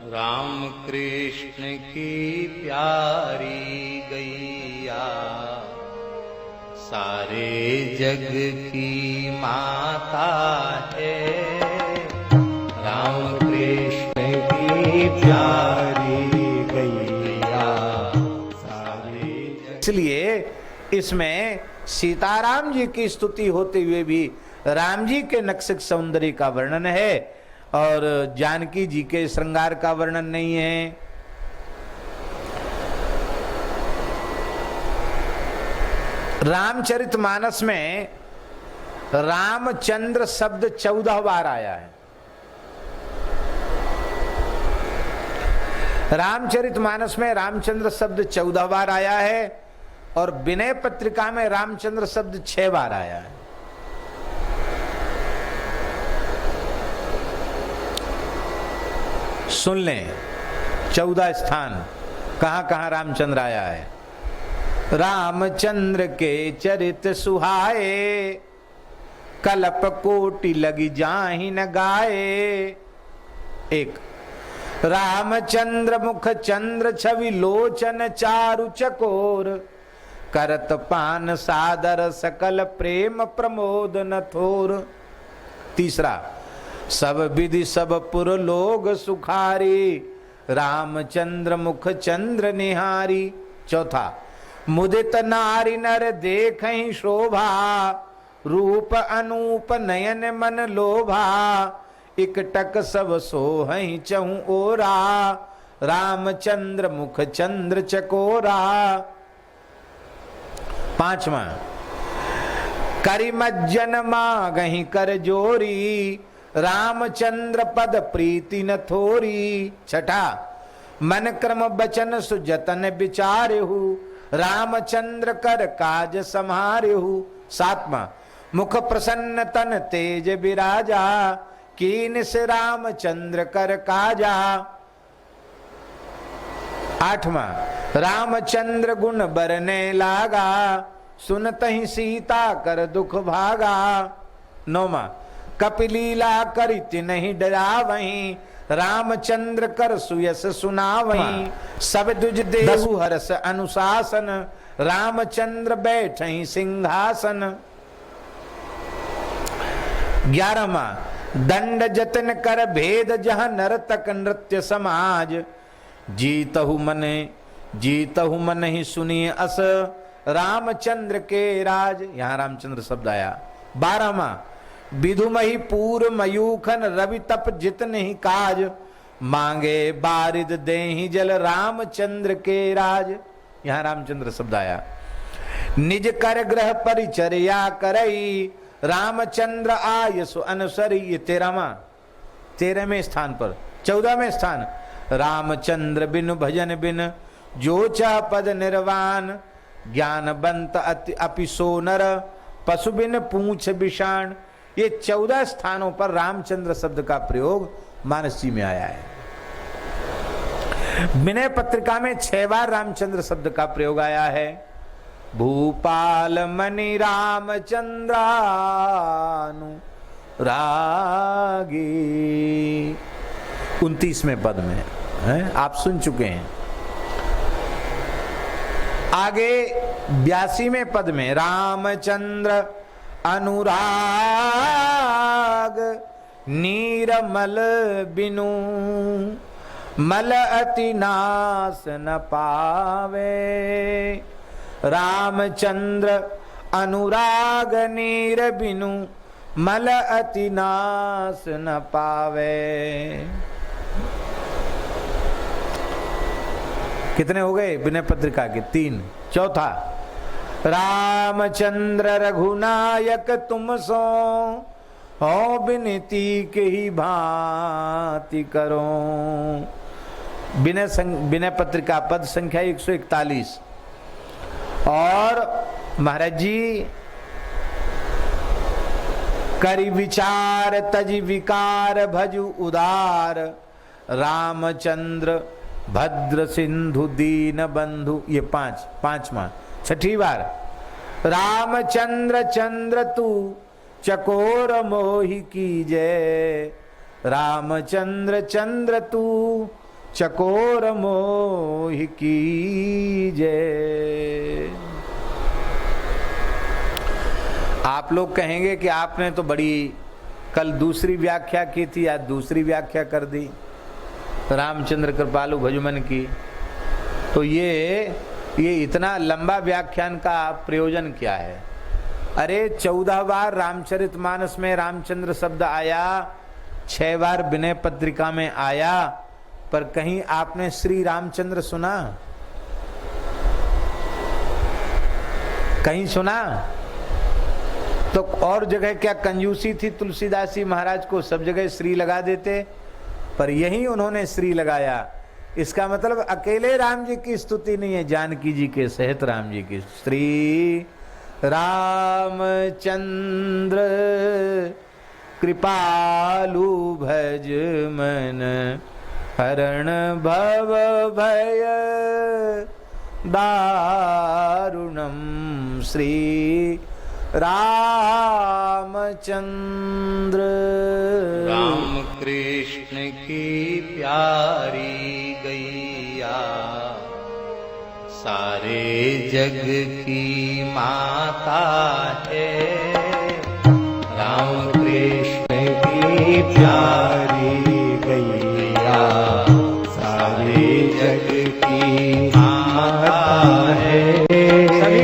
राम कृष्ण की प्यारी गैया सारे जग की माता है। राम कृष्ण की प्यारी गैया सारे जग। इसलिए इसमें सीताराम जी की स्तुति होते हुए भी राम जी के नक्सिक सौंदर्य का वर्णन है और जानकी जी के श्रृंगार का वर्णन नहीं है। रामचरितमानस में रामचंद्र शब्द 14 बार आया है। रामचरितमानस में रामचंद्र शब्द 14 बार आया है और विनय पत्रिका में रामचंद्र शब्द 6 बार आया है। सुन लें 14 स्थान कहां कहां रामचंद्र आया है। रामचंद्र के चरित सुहाए कल्प कोटि लगी जाहि न गाए। एक रामचंद्र मुख चंद्र छवि लोचन चारु चकोर करत पान सादर सकल प्रेम प्रमोद न थोर। तीसरा सब विधि सब पुर लोग सुखारी रामचंद्र मुख चंद्र निहारी। चौथा मुदित नारी नर देखहि शोभा रूप अनूप नयन मन लोभा इकटक सब सोहहि चहु ओरा रामचंद्र मुख चंद्र चकोरा। पांचवा करिमज्जन मागहि कर जोरी रामचंद्र पद प्रीति न थोरी। छठा मन क्रम बचन सुजतन विचारेहु रामचंद्र कर काज संहारेहु। सातवां मुख प्रसन्न तन तेज विराजा कीन से रामचंद्र कर काजा। आठवां रामचंद्र गुण बरने लागा सुनतहि सीता कर दुख भागा। नौवां कपिलीला करि तिन्हि डरावहीं रामचंद्र कर सुयस सुनावहीं सब दुज देहु हरस अनुशासन रामचंद्र बैठहि सिंहासन। 11वां दंड जतन कर भेद जहाँ नर्तक नृत्य समाज जीतहु मन ही सुनिए अस रामचंद्र के राज। यहाँ रामचंद्र शब्द आया। 12वां विधुमही पूर्व मयूखन रवि तप जितन ही काज मांगे बारिद देहि जल रामचंद्र के राज। यहाँ रामचंद्र शब्द आया। निज कर ग्रह परिचर्या करई रामचंद्र आयसु अनुसरी। ये 13वें स्थान पर। 14वें स्थान रामचंद्र बिनु भजन बिन जोचा पद निर्वाण ज्ञानबंत अति अपि सोनर पशु बिन पूछ विषाण। ये 14 स्थानों पर रामचंद्र शब्द का प्रयोग मानस जी में आया है। विनय पत्रिका में 6 बार रामचंद्र शब्द का प्रयोग आया है। भूपाल मणि रामचंद्रानु रागी 29वें पद में है, आप सुन चुके हैं। आगे 82वें पद में रामचंद्र अनुराग नीरमल बिनु मल अति नाश न पावे। रामचंद्र अनुराग नीर बिनु मल अति नाश न पावे। कितने हो गए विनय पत्रिका के? 3। चौथा रामचंद्र रघुनायक तुम सो हो बिनती के ही भांति करो। विनय पत्रिका पद संख्या 141। और महाराज जी करि विचार तजि विकार भजु उदार रामचंद्र भद्र सिंधु दीन बंधु। ये 5वां। 6ठी बार रामचंद्र चंद्र तू चकोर मोहि कीजय, रामचंद्र चंद्र तू चकोर मोहि कीजे। आप लोग कहेंगे कि आपने तो बड़ी कल दूसरी व्याख्या की थी, आज दूसरी व्याख्या कर दी रामचंद्र कृपालु भजमन की। तो ये इतना लंबा व्याख्यान का प्रयोजन क्या है? अरे 14 बार रामचरितमानस में रामचंद्र शब्द आया, 6 बार विनय पत्रिका में आया, पर कहीं आपने श्री रामचंद्र सुना? कहीं सुना? तो और जगह क्या कंजूसी थी तुलसीदास जी महाराज को, सब जगह श्री लगा देते, पर यही उन्होंने श्री लगाया। इसका मतलब अकेले राम जी की स्तुति नहीं है, जानकी जी के सहित राम जी की। श्री रामचंद्र कृपालु भज मन हरण भव भय दारुणम। श्री रामचंद्र राम कृष्ण की प्यारी गैया, सारे जग की माता है। राम कृष्ण की प्यारी